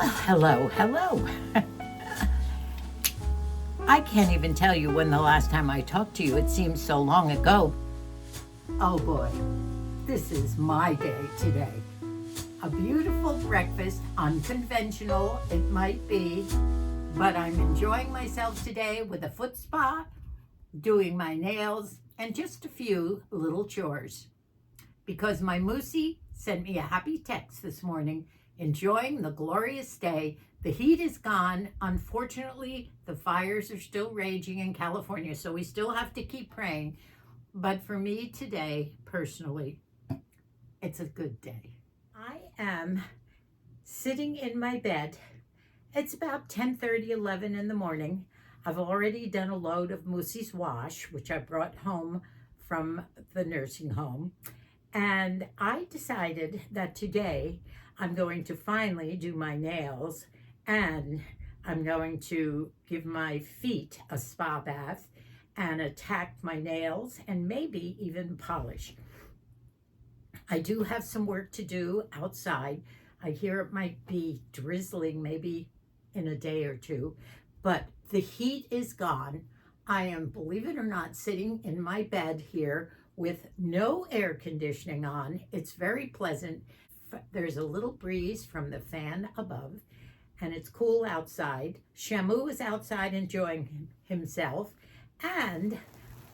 Well, hello. I can't even tell you when the last time I talked to you. It seems so long ago. Oh boy, this is my day today. A beautiful breakfast, unconventional it might be, but I'm enjoying myself today with a foot spa, doing my nails, and just a few little chores. Because my Moosie sent me a happy text this morning, enjoying the glorious day. The heat is gone. Unfortunately, the fires are still raging in California, so we still have to keep praying. But for me today, personally, it's a good day. I am sitting in my bed. It's about 10:30, 11 in the morning. I've already done a load of Moosie's wash, which I brought home from the nursing home. And I decided that today I'm going to finally do my nails, and I'm going to give my feet a spa bath and attack my nails and maybe even polish. I do have some work to do outside. I hear it might be drizzling maybe in a day or two, but the heat is gone. I am, believe it or not, sitting in my bed here with no air conditioning on. It's very pleasant. There's a little breeze from the fan above, and it's cool outside. Shamu is outside enjoying himself, and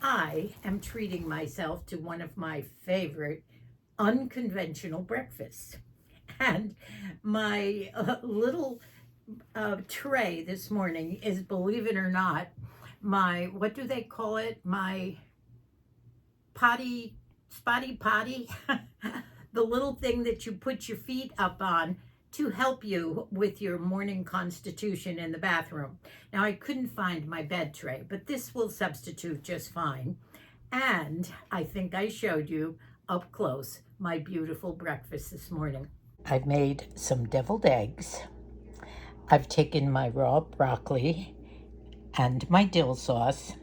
I am treating myself to one of my favorite unconventional breakfasts. And my little tray this morning is, believe it or not, my, what do they call it? My spotty potty, the little thing that you put your feet up on to help you with your morning constitution in the bathroom. Now, I couldn't find my bed tray, but this will substitute just fine. And I think I showed you up close my beautiful breakfast this morning. I've made some deviled eggs. I've taken my raw broccoli and my dill sauce,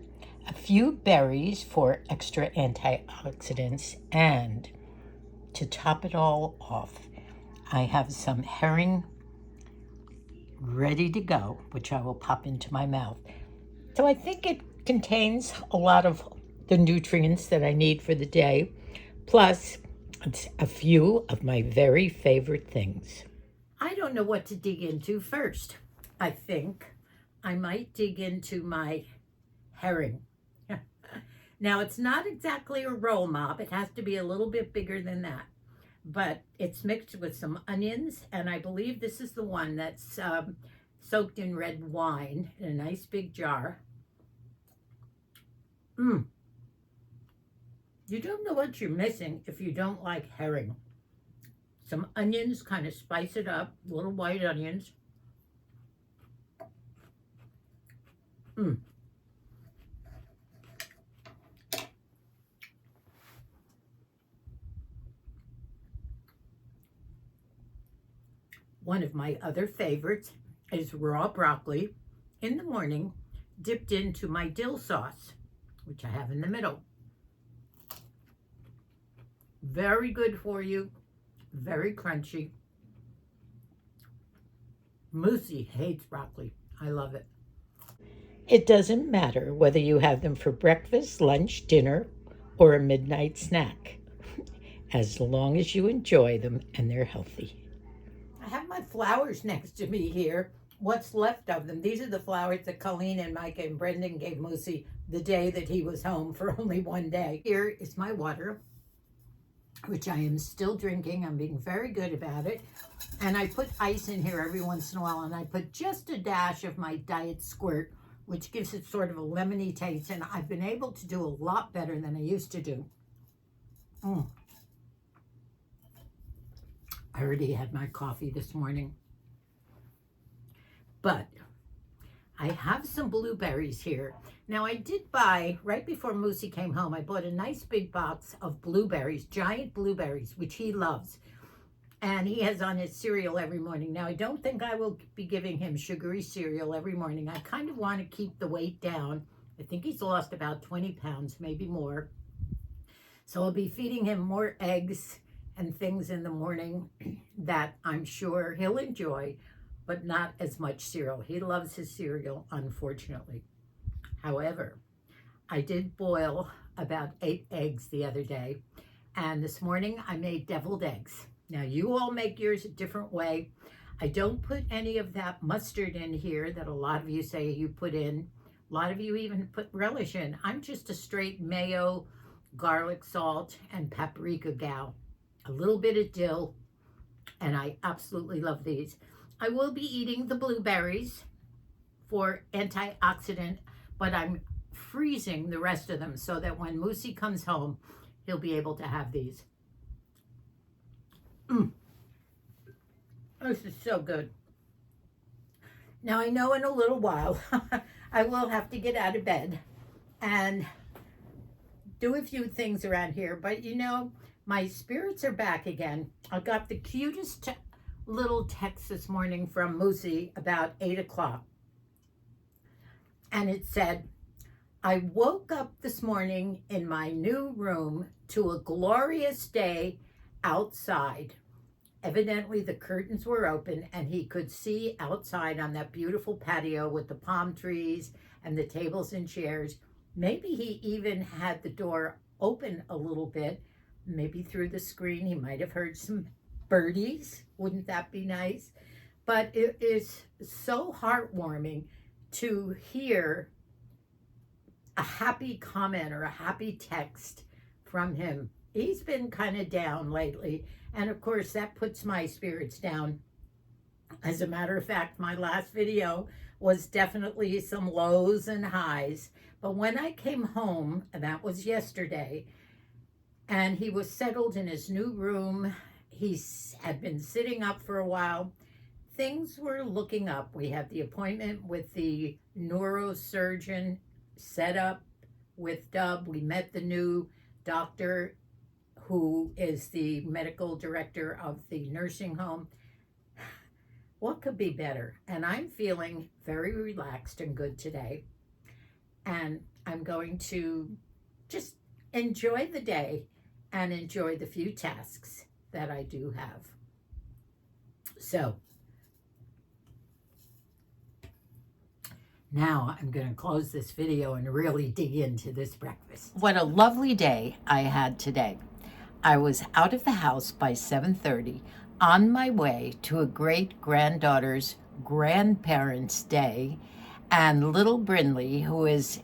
a few berries for extra antioxidants, and to top it all off, I have some herring ready to go, which I will pop into my mouth. So I think it contains a lot of the nutrients that I need for the day, plus it's a few of my very favorite things. I don't know what to dig into first. I think I might dig into my herring. Now, it's not exactly a roll mop. It has to be a little bit bigger than that. But it's mixed with some onions, and I believe this is the one that's soaked in red wine in a nice big jar. You don't know what you're missing if you don't like herring. Some onions, kind of spice it up, little white onions. One of my other favorites is raw broccoli in the morning, dipped into my dill sauce, which I have in the middle. Very good for you, very crunchy. Moosie hates broccoli. I love it. It doesn't matter whether you have them for breakfast, lunch, dinner, or a midnight snack, as long as you enjoy them and they're healthy. I have my flowers next to me here. What's left of them? These are the flowers that Colleen and Micah and Brendan gave Moosie the day that he was home for only one day. Here is my water, which I am still drinking. I'm being very good about it. And I put ice in here every once in a while, and I put just a dash of my Diet Squirt, which gives it sort of a lemony taste, and I've been able to do a lot better than I used to do. I already had my coffee this morning. But I have some blueberries here. Now, I did buy, right before Moosie came home, I bought a nice big box of blueberries, giant blueberries, which he loves. And he has on his cereal every morning. Now, I don't think I will be giving him sugary cereal every morning. I kind of want to keep the weight down. I think he's lost about 20 pounds, maybe more. So I'll be feeding him more eggs and things in the morning that I'm sure he'll enjoy. but not as much cereal. He loves his cereal, unfortunately. However, I did boil about 8 eggs the other day, and this morning I made deviled eggs. Now, you all make yours a different way. I don't put any of that mustard in here that a lot of you say you put in. A lot of you even put relish in. I'm just a straight mayo, garlic salt, and paprika gal. A little bit of dill, and I absolutely love these. I will be eating the blueberries for antioxidant, but I'm freezing the rest of them so that when Moosie comes home, he'll be able to have these. This is so good. Now, I know in a little while I will have to get out of bed and do a few things around here, but you know, my spirits are back again. I got the cutest little text this morning from Moosie about 8 o'clock. And it said, I woke up this morning in my new room to a glorious day outside. Evidently, the curtains were open and he could see outside on that beautiful patio with the palm trees and the tables and chairs. Maybe he even had the door open a little bit. Maybe through the screen he might have heard some birdies. Wouldn't that be nice? But it is so heartwarming to hear a happy comment or a happy text from him. He's been kind of down lately, and of course that puts my spirits down. As a matter of fact, my last video was definitely some lows and highs, but when I came home, and that was yesterday, and he was settled in his new room, he had been sitting up for a while, things were looking up. We had the appointment with the neurosurgeon set up with Dub. We met the new doctor who is the medical director of the nursing home. What could be better? And I'm feeling very relaxed and good today. And I'm going to just enjoy the day and enjoy the few tasks that I do have. So now I'm going to close this video and really dig into this breakfast. What a lovely day I had today. I was out of the house by 7:30 on my way to a great-granddaughter's grandparents' day, and little Brindley, who is,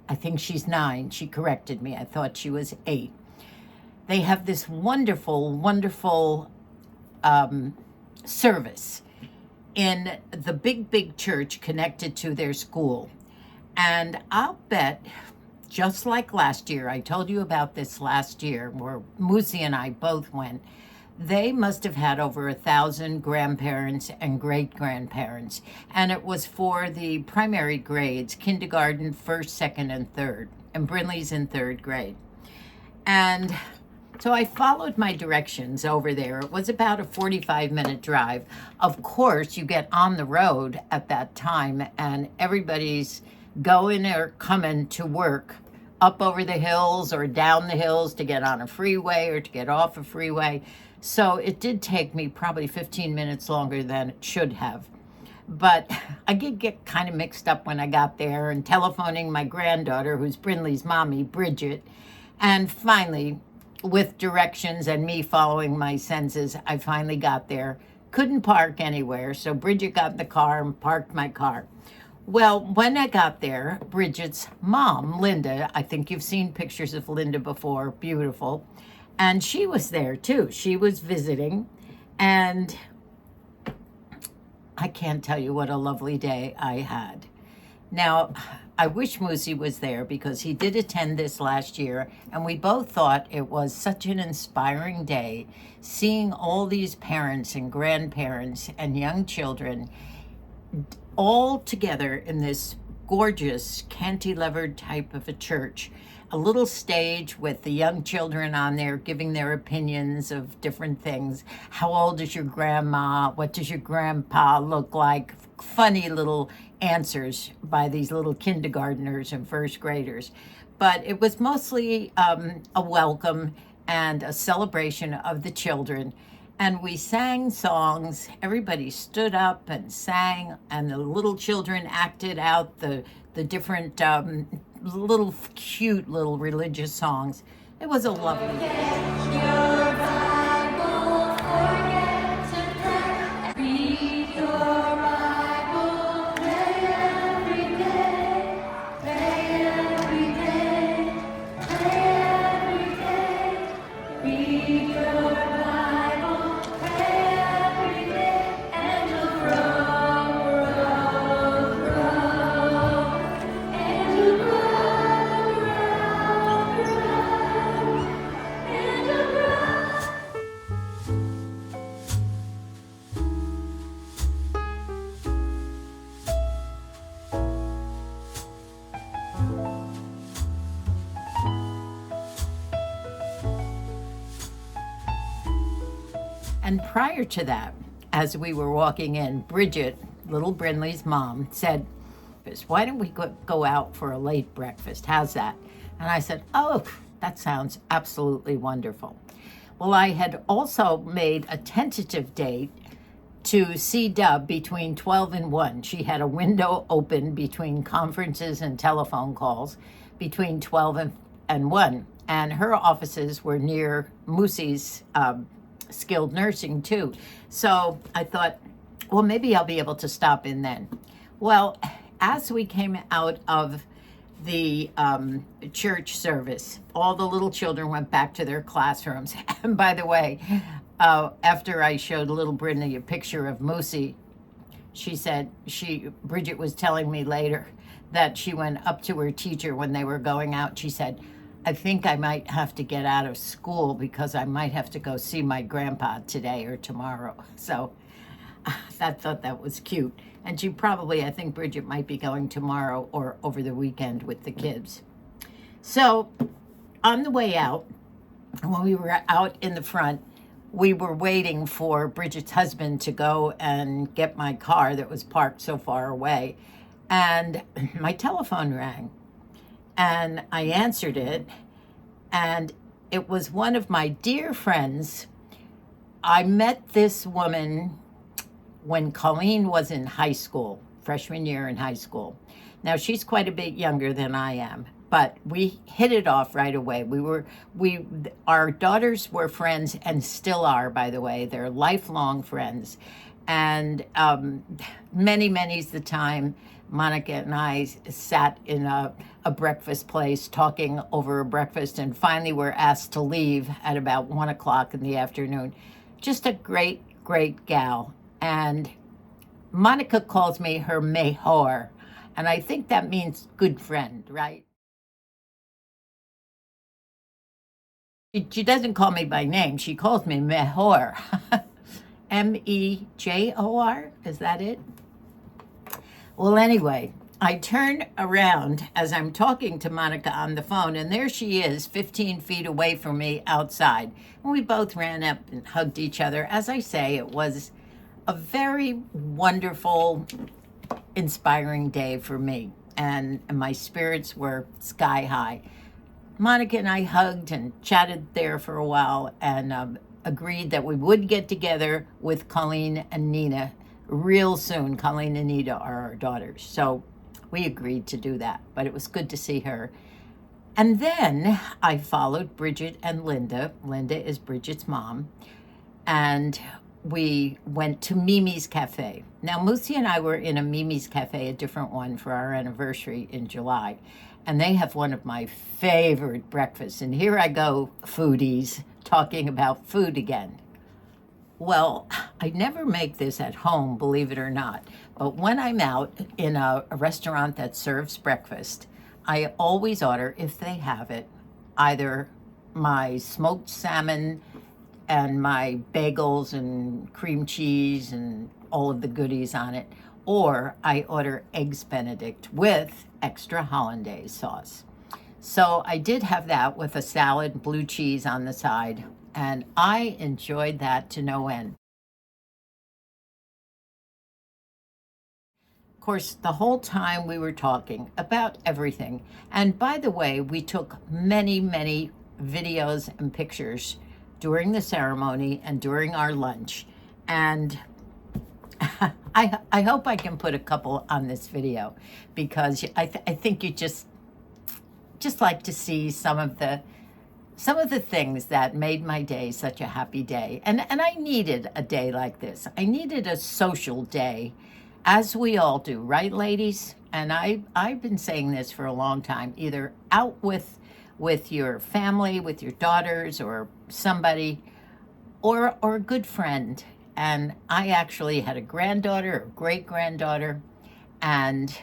I think she's 9, she corrected me, I thought she was 8. They have this wonderful, wonderful service in the big church connected to their school. And I'll bet, just like last year, I told you about this last year, where Moosie and I both went, they must have had over 1,000 grandparents and great-grandparents. And it was for the primary grades, kindergarten, first, second, and third. And Brindley's in 3rd grade. And so I followed my directions over there. It was about a 45-minute drive. Of course, you get on the road at that time, and everybody's going or coming to work up over the hills or down the hills to get on a freeway or to get off a freeway. So it did take me probably 15 minutes longer than it should have. But I did get kind of mixed up when I got there and telephoning my granddaughter, who's Brindley's mommy, Bridget. And finally, with directions and me following my senses, I finally got there. Couldn't park anywhere, so Bridget got in the car and parked my car. Well, when I got there, Bridget's mom, Linda, I think you've seen pictures of Linda before, beautiful, and she was there too. She was visiting, and I can't tell you what a lovely day I had. Now, I wish Moosie was there because he did attend this last year, and we both thought it was such an inspiring day, seeing all these parents and grandparents and young children all together in this gorgeous cantilevered type of a church, a little stage with the young children on there giving their opinions of different things. How old is your grandma? What does your grandpa look like? Funny little answers by these little kindergartners and first graders. But it was mostly a welcome and a celebration of the children. and we sang songs. Everybody stood up and sang, and the little children acted out the different little cute little religious songs. It was a lovely day. And prior to that, as we were walking in, Bridget, little Brinley's mom, said, why don't we go out for a late breakfast? How's that? And I said, oh, that sounds absolutely wonderful. Well, I had also made a tentative date to see Dub between 12 and 1. She had a window open between conferences and telephone calls between 12 and 1. And her offices were near Moosie's skilled nursing too. So I thought, well, maybe I'll be able to stop in then. Well, as we came out of the church service, all the little children went back to their classrooms. And by the way, after I showed little Brittany a picture of Moosie, she said, Bridget was telling me later that she went up to her teacher when they were going out. She said, I think I might have to get out of school because I might have to go see my grandpa today or tomorrow. So I thought that was cute. And she probably, I think Bridget might be going tomorrow or over the weekend with the kids. So on the way out, when we were out in the front, we were waiting for Bridget's husband to go and get my car that was parked so far away. And my telephone rang. And I answered it, and it was one of my dear friends. I met this woman when Colleen was in high school, freshman year in high school. Now, she's quite a bit younger than I am, but we hit it off right away. Our daughters were friends and still are, by the way. They're lifelong friends. And many's the time Monica and I sat in a breakfast place talking over a breakfast, and finally were asked to leave at about 1 o'clock in the afternoon. Just a great, great gal. And Monica calls me her mejor, and I think that means good friend, right? She doesn't call me by name. She calls me mejor. M-E-J-O-R, is that it? Well, anyway, I turn around as I'm talking to Monica on the phone, and there she is, 15 feet away from me outside. And we both ran up and hugged each other. As I say, it was a very wonderful, inspiring day for me, and my spirits were sky high. Monica and I hugged and chatted there for a while, and agreed that we would get together with Colleen and Nina real soon. Colleen and Nina are our daughters, so we agreed to do that, but it was good to see her. And then I followed Bridget and Linda. Linda is Bridget's mom, and we went to Mimi's Cafe. Now, Moosie and I were in a Mimi's Cafe, a different one, for our anniversary in July, and they have one of my favorite breakfasts. And here I go, foodies, talking about food again. Well, I never make this at home, believe it or not, but when I'm out in a restaurant that serves breakfast, I always order, if they have it, either my smoked salmon and my bagels and cream cheese and all of the goodies on it, or I order eggs Benedict with extra hollandaise sauce. So I did have that with a salad, blue cheese on the side, and I enjoyed that to no end. Of course, the whole time we were talking about everything. And by the way, we took many videos and pictures during the ceremony and during our lunch. And I hope I can put a couple on this video, because I think you just like to see some of the things that made my day such a happy day. And I needed a day like this. I needed a social day, as we all do, right, ladies? And I've been saying this for a long time, either out with your family, with your daughters or somebody, or a good friend. And I actually had a granddaughter, a great-granddaughter, and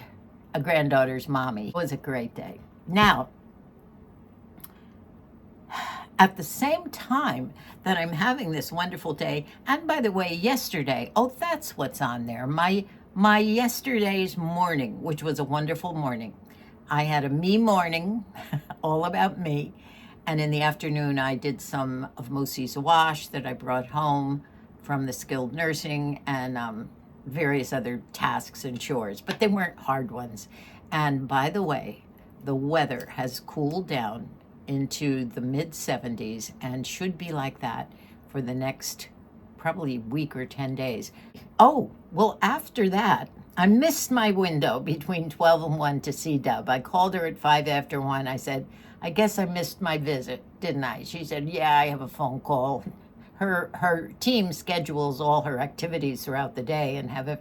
a granddaughter's mommy. It was a great day. Now, at the same time that I'm having this wonderful day, and by the way, yesterday, oh, that's what's on there, my yesterday's morning, which was a wonderful morning. I had a me morning, all about me, and in the afternoon I did some of Moosie's wash that I brought home from the skilled nursing, and various other tasks and chores, but they weren't hard ones. And by the way, the weather has cooled down into the mid-70s and should be like that for the next probably week or 10 days. Oh, well, after that, I missed my window between 12 and 1 to see Dub. I called her at 5 after 1. I said, I guess I missed my visit, didn't I? She said, yeah, I have a phone call. Her team schedules all her activities throughout the day and have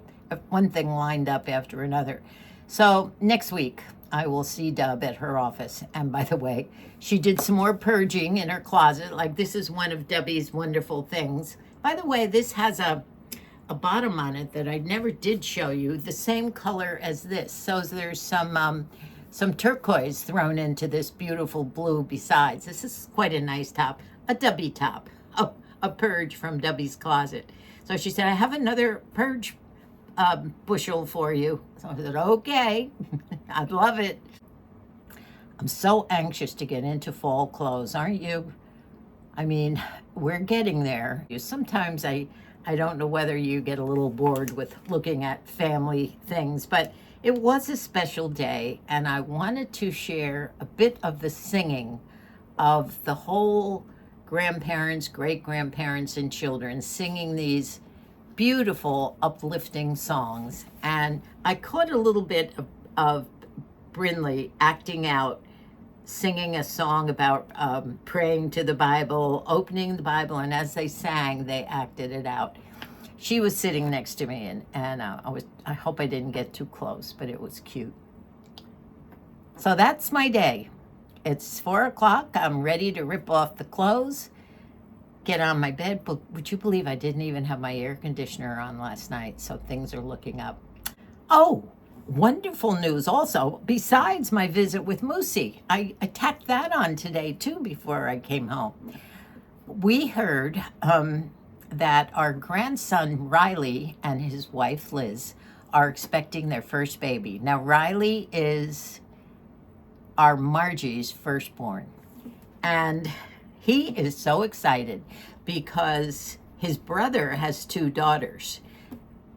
one thing lined up after another. So next week, I will see Dub at her office. And by the way, she did some more purging in her closet. Like, this is one of Debbie's wonderful things. By the way, this has a bottom on it that I never did show you, the same color as this. So there's some turquoise thrown into this beautiful blue besides. This is quite a nice top, a Debbie top, a purge from Debbie's closet. So she said, I have another purge bushel for you. So I said, okay, I'd love it. I'm so anxious to get into fall clothes, aren't you? I mean, we're getting there. Sometimes I don't know whether you get a little bored with looking at family things, but it was a special day, and I wanted to share a bit of the singing of the whole grandparents, great-grandparents, and children singing these beautiful, uplifting songs. And I caught a little bit of Brinley acting out, singing a song about praying to the Bible, opening the Bible, and as they sang, they acted it out. She was sitting next to me, and I hope I didn't get too close, but it was cute. So that's my day. It's 4 o'clock. I'm ready to rip off the clothes, get on my bed. But would you believe I didn't even have my air conditioner on last night? So things are looking up. Oh, wonderful news also. Besides my visit with Moosie, I tacked that on today too before I came home. We heard that our grandson Riley and his wife Liz are expecting their first baby. Now Riley is our Margie's firstborn, and he is so excited because his brother has 2 daughters.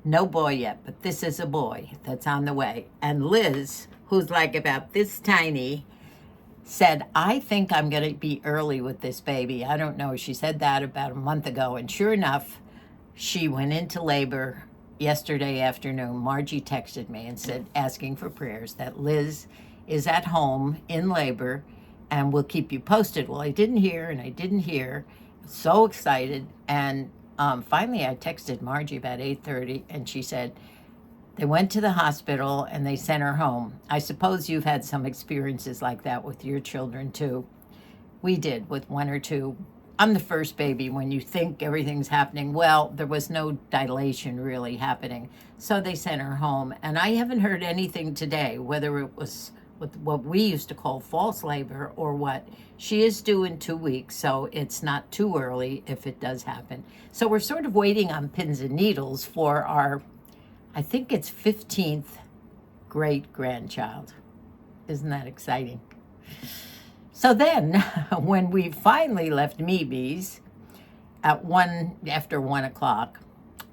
No boy yet, but this is a boy that's on the way. And Liz, who's like about this tiny, said, I think I'm going to be early with this baby. I don't know. She said that about a month ago. And sure enough, she went into labor yesterday afternoon. Margie texted me and said, asking for prayers, that Liz is at home in labor and we'll keep you posted. Well, I didn't hear. So excited. And finally, I texted Margie about 8:30, and she said they went to the hospital and they sent her home. I suppose you've had some experiences like that with your children too. We did with 1 or 2. I'm the first baby. When you think everything's happening well, there was no dilation really happening. So they sent her home, and I haven't heard anything today, whether it was with what we used to call false labor or what. She is due in 2 weeks, so it's not too early if it does happen. So we're sort of waiting on pins and needles for our, I think it's 15th great-grandchild. Isn't that exciting? So then, when we finally left Meebe's after 1 o'clock,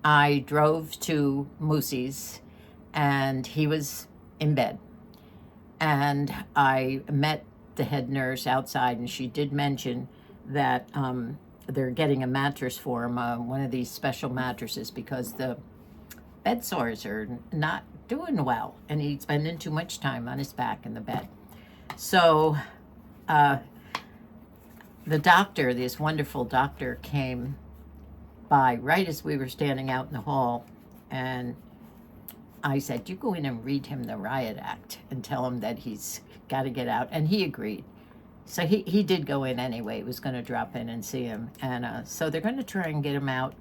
I drove to Moosie's, and he was in bed. And I met the head nurse outside, and she did mention that they're getting a mattress for him, one of these special mattresses, because the bed sores are not doing well, and he's spending too much time on his back in the bed. So the doctor, this wonderful doctor, came by right as we were standing out in the hall, and I said, you go in and read him the riot act and tell him that he's got to get out. And he agreed. So he did go in anyway. He was going to drop in and see him. And so they're going to try and get him out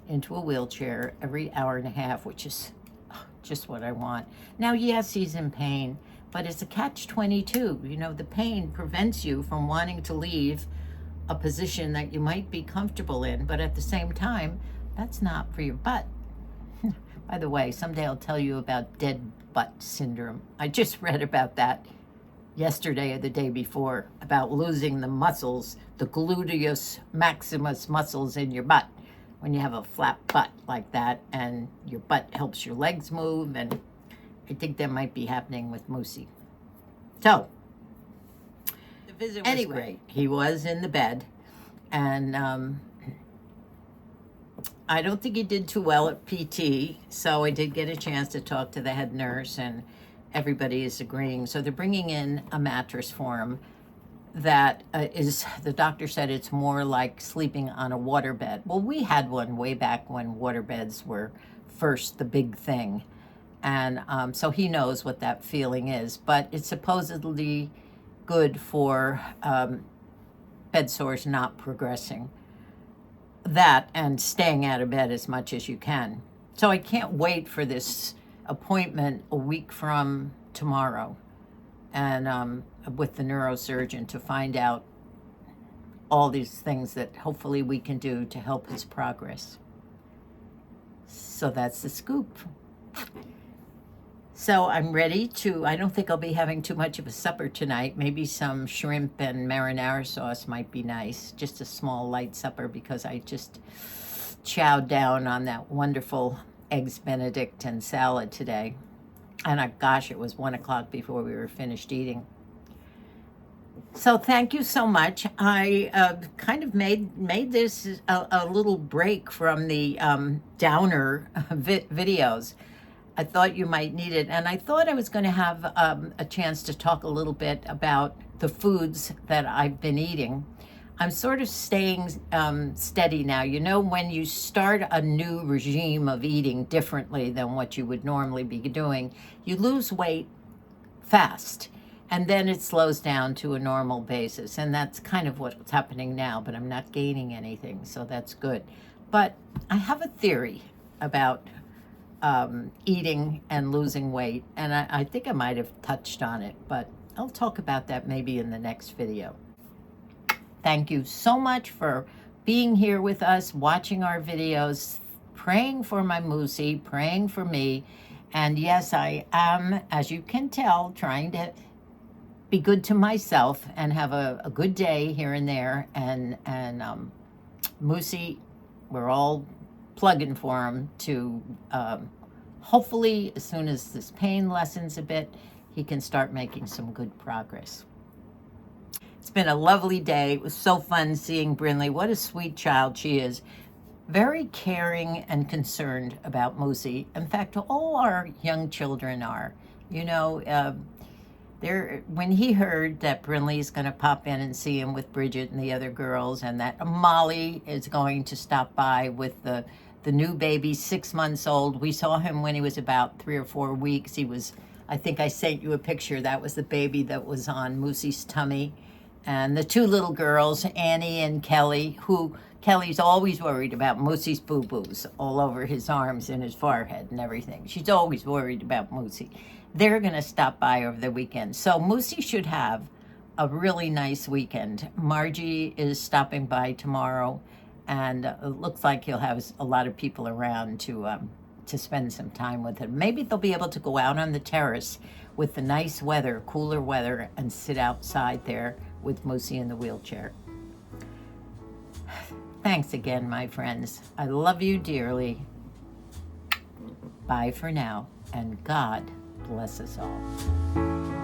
into a wheelchair every hour and a half, which is just what I want. Now, yes, he's in pain, but it's a catch-22. You know, the pain prevents you from wanting to leave a position that you might be comfortable in, but at the same time, that's not for your butt. By the way, someday I'll tell you about dead butt syndrome. I just read about that yesterday or the day before, about losing the muscles, the gluteus maximus muscles in your butt, when you have a flat butt like that, and your butt helps your legs move, and I think that might be happening with Moosie. So, the visit was great. He was in the bed, and I don't think he did too well at PT, so I did get a chance to talk to the head nurse, and everybody is agreeing. So they're bringing in a mattress for him that is, the doctor said it's more like sleeping on a waterbed. Well, we had one way back when waterbeds were first the big thing. And so he knows what that feeling is. But it's supposedly good for bed sores not progressing. That and staying out of bed as much as you can. So I can't wait for this appointment a week from tomorrow, and with the neurosurgeon, to find out all these things that hopefully we can do to help his progress. So that's the scoop. So I'm ready to, I don't think I'll be having too much of a supper tonight. Maybe some shrimp and marinara sauce might be nice. Just a small light supper, because I just chowed down on that wonderful eggs Benedict and salad today. And gosh, it was 1 o'clock before we were finished eating. So thank you so much. I kind of made this a little break from the downer videos. I thought you might need it. And I thought I was going to have a chance to talk a little bit about the foods that I've been eating. I'm sort of staying steady now. You know, when you start a new regime of eating differently than what you would normally be doing, you lose weight fast. And then it slows down to a normal basis. And that's kind of what's happening now, but I'm not gaining anything, so that's good. But I have a theory about eating and losing weight, and I think I might have touched on it, but I'll talk about that maybe in the next video. Thank you so much for being here with us, watching our videos, praying for my Moosie, praying for me. And yes, I am, as you can tell, trying to be good to myself and have a good day here and there. And Moosie, we're all plugging for him to hopefully, as soon as this pain lessens a bit, he can start making some good progress. It's been a lovely day. It was so fun seeing Brinley. What a sweet child she is. Very caring and concerned about Moosie. In fact, all our young children are. You know, when he heard that Brinley's going to pop in and see him with Bridget and the other girls, and that Molly is going to stop by with the new baby, 6 months old. We saw him when he was about 3 or 4 weeks. He was, I think I sent you a picture. That was the baby that was on Moosie's tummy. And the two little girls, Annie and Kelly, who Kelly's always worried about Moosie's boo-boos all over his arms and his forehead and everything. She's always worried about Moosie. They're going to stop by over the weekend. So Moosie should have a really nice weekend. Margie is stopping by tomorrow, and it looks like he'll have a lot of people around to spend some time with him. Maybe they'll be able to go out on the terrace with the nice weather, cooler weather, and sit outside there with Moosie in the wheelchair. Thanks again, my friends. I love you dearly. Bye for now, and God bless us all.